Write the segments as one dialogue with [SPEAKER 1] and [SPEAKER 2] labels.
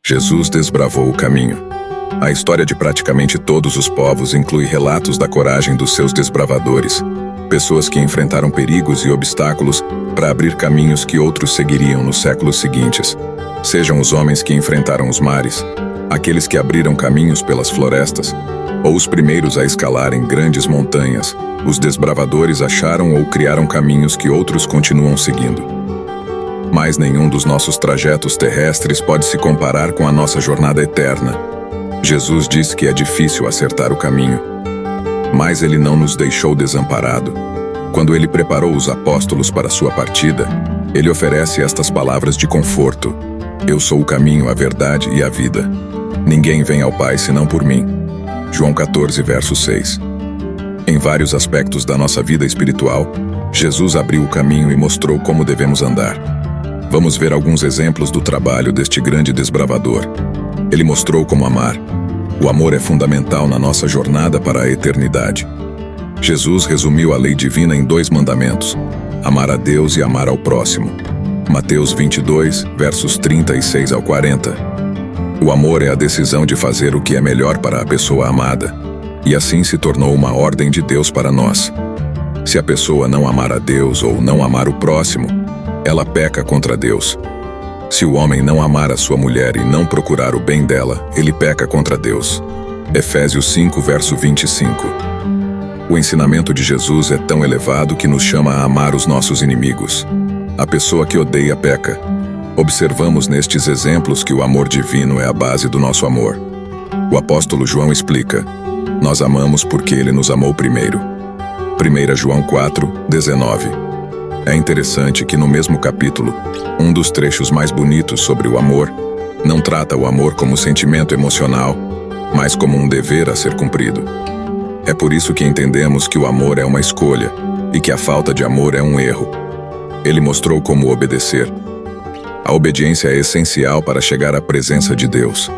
[SPEAKER 1] Jesus desbravou o caminho. A história de praticamente todos os povos inclui relatos da coragem dos seus desbravadores, pessoas que enfrentaram perigos e obstáculos para abrir caminhos que outros seguiriam nos séculos seguintes. Sejam os homens que enfrentaram os mares, aqueles que abriram caminhos pelas florestas, ou os primeiros a escalarem grandes montanhas, os desbravadores acharam ou criaram caminhos que outros continuam seguindo. Mas nenhum dos nossos trajetos terrestres pode se comparar com a nossa jornada eterna. Jesus disse que é difícil acertar o caminho, mas ele não nos deixou desamparado. Quando ele preparou os apóstolos para sua partida, ele oferece estas palavras de conforto: Eu sou o caminho, a verdade e a vida. Ninguém vem ao Pai senão por mim. João 14, verso 6. Em vários aspectos da nossa vida espiritual, Jesus abriu o caminho e mostrou como devemos andar. Vamos ver alguns exemplos do trabalho deste grande desbravador. Ele mostrou como amar. O amor é fundamental na nossa jornada para a eternidade. Jesus resumiu a lei divina em 2 mandamentos: amar a Deus e amar ao próximo. Mateus 22, versos 36 ao 40. O amor é a decisão de fazer o que é melhor para a pessoa amada, e assim se tornou uma ordem de Deus para nós. Se a pessoa não amar a Deus ou não amar o próximo, ela peca contra Deus. Se o homem não amar a sua mulher e não procurar o bem dela, ele peca contra Deus. Efésios 5, verso 25. O ensinamento de Jesus é tão elevado que nos chama a amar os nossos inimigos. A pessoa que odeia peca. Observamos nestes exemplos que o amor divino é a base do nosso amor. O apóstolo João explica: nós amamos porque ele nos amou primeiro. 1 João 4, 19. É interessante que no mesmo capítulo, um dos trechos mais bonitos sobre o amor não trata o amor como sentimento emocional, mas como um dever a ser cumprido. É por isso que entendemos que o amor é uma escolha e que a falta de amor é um erro. Ele mostrou como obedecer. A obediência é essencial para chegar à presença de Deus.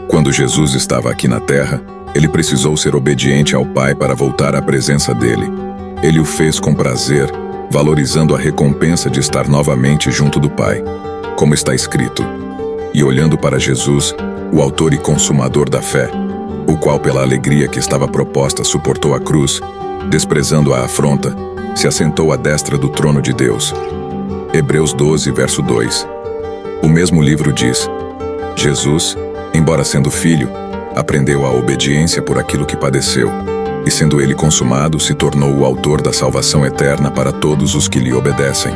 [SPEAKER 1] Quando Jesus estava aqui na terra, ele precisou ser obediente ao Pai para voltar à presença dele. Ele o fez com prazer, valorizando a recompensa de estar novamente junto do Pai. Como está escrito: e olhando para Jesus, o autor e consumador da fé, o qual pela alegria que estava proposta suportou a cruz, desprezando a afronta, se assentou à destra do trono de Deus. Hebreus 12, verso 2. O mesmo livro diz: Jesus, embora sendo filho, aprendeu a obediência por aquilo que padeceu, e sendo ele consumado, se tornou o autor da salvação eterna para todos os que lhe obedecem.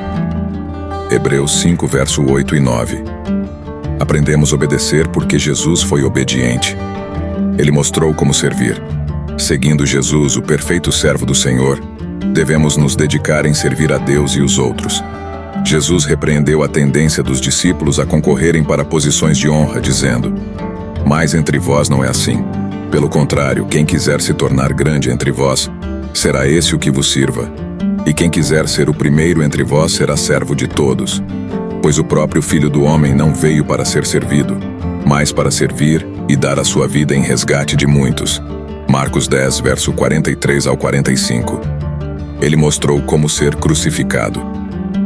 [SPEAKER 1] Hebreus 5, verso 8 e 9. Aprendemos a obedecer porque Jesus foi obediente. Ele mostrou como servir. Seguindo Jesus, o perfeito servo do Senhor, devemos nos dedicar em servir a Deus e os outros. Jesus repreendeu a tendência dos discípulos a concorrerem para posições de honra, dizendo: mas entre vós não é assim. Pelo contrário, quem quiser se tornar grande entre vós, será esse o que vos sirva. E quem quiser ser o primeiro entre vós será servo de todos. Pois o próprio Filho do Homem não veio para ser servido, mas para servir e dar a sua vida em resgate de muitos. Marcos 10, verso 43 ao 45. Ele mostrou como ser crucificado.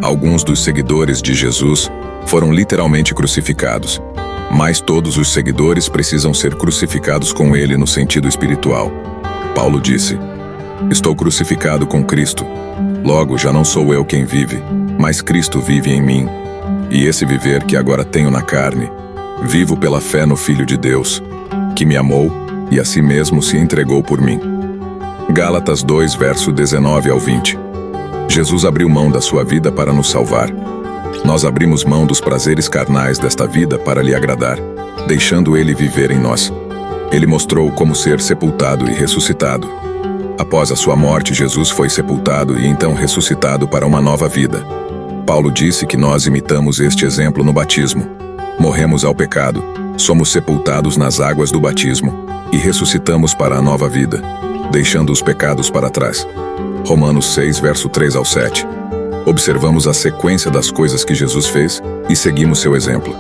[SPEAKER 1] Alguns dos seguidores de Jesus foram literalmente crucificados, mas todos os seguidores precisam ser crucificados com ele no sentido espiritual. Paulo disse: estou crucificado com Cristo. Logo, já não sou eu quem vive, mas Cristo vive em mim. E esse viver que agora tenho na carne, vivo pela fé no Filho de Deus, que me amou e a si mesmo se entregou por mim. Gálatas 2, verso 19 ao 20. Jesus abriu mão da sua vida para nos salvar. Nós abrimos mão dos prazeres carnais desta vida para lhe agradar, deixando ele viver em nós. Ele mostrou como ser sepultado e ressuscitado. Após a sua morte, Jesus foi sepultado e então ressuscitado para uma nova vida. Paulo disse que nós imitamos este exemplo no batismo. Morremos ao pecado, somos sepultados nas águas do batismo e ressuscitamos para a nova vida, deixando os pecados para trás. Romanos 6, verso 3 ao 7. Observamos a sequência das coisas que Jesus fez e seguimos seu exemplo.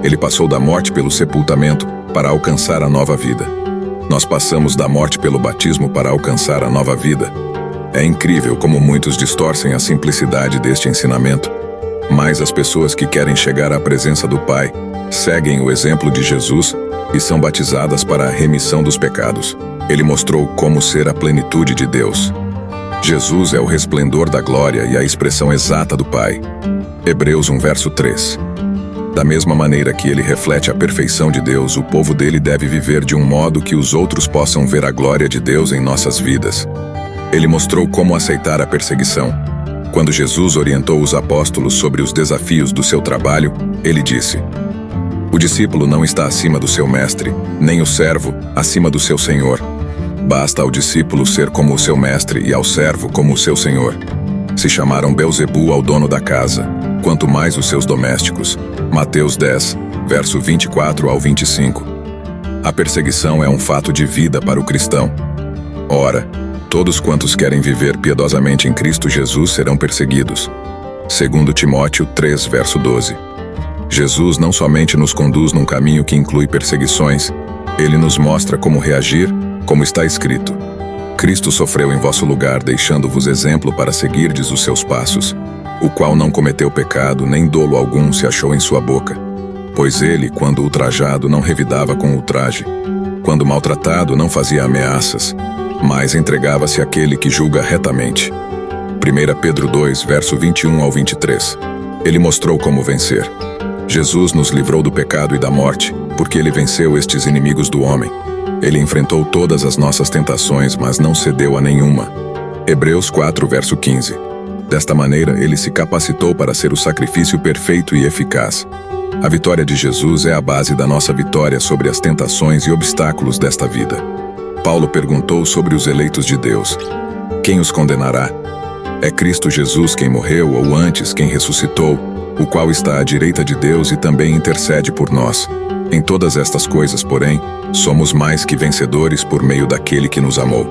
[SPEAKER 1] Ele passou da morte pelo sepultamento para alcançar a nova vida. Nós passamos da morte pelo batismo para alcançar a nova vida. É incrível como muitos distorcem a simplicidade deste ensinamento. Mas as pessoas que querem chegar à presença do Pai seguem o exemplo de Jesus e são batizadas para a remissão dos pecados. Ele mostrou como ser a plenitude de Deus. Jesus é o resplendor da glória e a expressão exata do Pai. Hebreus 1, verso 3. Da mesma maneira que ele reflete a perfeição de Deus, o povo dele deve viver de um modo que os outros possam ver a glória de Deus em nossas vidas. Ele mostrou como aceitar a perseguição. Quando Jesus orientou os apóstolos sobre os desafios do seu trabalho, ele disse: "O discípulo não está acima do seu mestre, nem o servo acima do seu senhor. Basta ao discípulo ser como o seu mestre e ao servo como o seu senhor. Se chamaram Belzebu ao dono da casa, quanto mais os seus domésticos." Mateus 10, verso 24 ao 25. A perseguição é um fato de vida para o cristão. Ora, todos quantos querem viver piedosamente em Cristo Jesus serão perseguidos. 2 Timóteo 3, verso 12. Jesus não somente nos conduz num caminho que inclui perseguições, ele nos mostra como reagir, como está escrito: "Cristo sofreu em vosso lugar, deixando-vos exemplo para seguirdes os seus passos, o qual não cometeu pecado, nem dolo algum se achou em sua boca. Pois ele, quando ultrajado, não revidava com ultraje. Quando maltratado, não fazia ameaças, mas entregava-se àquele que julga retamente." 1 Pedro 2, verso 21 ao 23. Ele mostrou como vencer. Jesus nos livrou do pecado e da morte, porque ele venceu estes inimigos do homem. Ele enfrentou todas as nossas tentações, mas não cedeu a nenhuma. Hebreus 4, verso 15. Desta maneira, ele se capacitou para ser o sacrifício perfeito e eficaz. A vitória de Jesus é a base da nossa vitória sobre as tentações e obstáculos desta vida. Paulo perguntou sobre os eleitos de Deus: "Quem os condenará? É Cristo Jesus quem morreu, ou antes quem ressuscitou, o qual está à direita de Deus e também intercede por nós. Em todas estas coisas, porém, somos mais que vencedores por meio daquele que nos amou."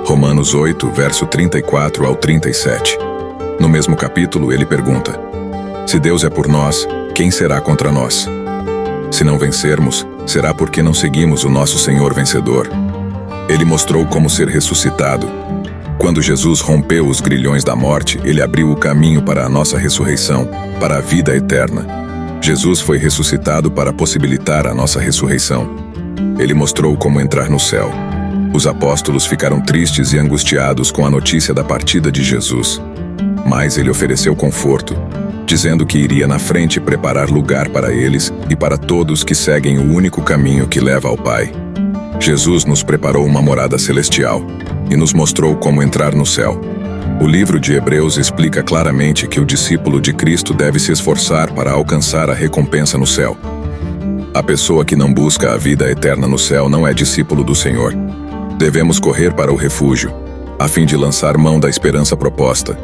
[SPEAKER 1] Romanos 8, verso 34 ao 37. No mesmo capítulo, ele pergunta: "Se Deus é por nós, quem será contra nós? Se não vencermos, será porque não seguimos o nosso Senhor vencedor." Ele mostrou como ser ressuscitado. Quando Jesus rompeu os grilhões da morte, ele abriu o caminho para a nossa ressurreição, para a vida eterna. Jesus foi ressuscitado para possibilitar a nossa ressurreição. Ele mostrou como entrar no céu. Os apóstolos ficaram tristes e angustiados com a notícia da partida de Jesus. Mas ele ofereceu conforto, dizendo que iria na frente preparar lugar para eles e para todos que seguem o único caminho que leva ao Pai. Jesus nos preparou uma morada celestial e nos mostrou como entrar no céu. O livro de Hebreus explica claramente que o discípulo de Cristo deve se esforçar para alcançar a recompensa no céu. A pessoa que não busca a vida eterna no céu não é discípulo do Senhor. Devemos correr para o refúgio, a fim de lançar mão da esperança proposta,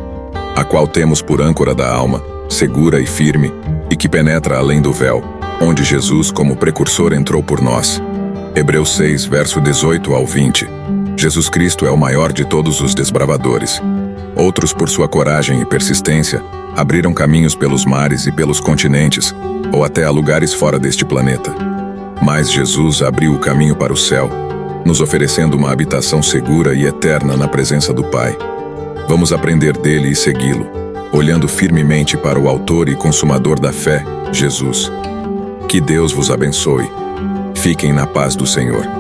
[SPEAKER 1] a qual temos por âncora da alma, segura e firme, e que penetra além do véu, onde Jesus como precursor entrou por nós. Hebreus 6, verso 18 ao 20. Jesus Cristo é o maior de todos os desbravadores. Outros, por sua coragem e persistência, abriram caminhos pelos mares e pelos continentes, ou até a lugares fora deste planeta. Mas Jesus abriu o caminho para o céu, nos oferecendo uma habitação segura e eterna na presença do Pai. Vamos aprender dele e segui-lo, olhando firmemente para o autor e consumador da fé, Jesus. Que Deus vos abençoe. Fiquem na paz do Senhor.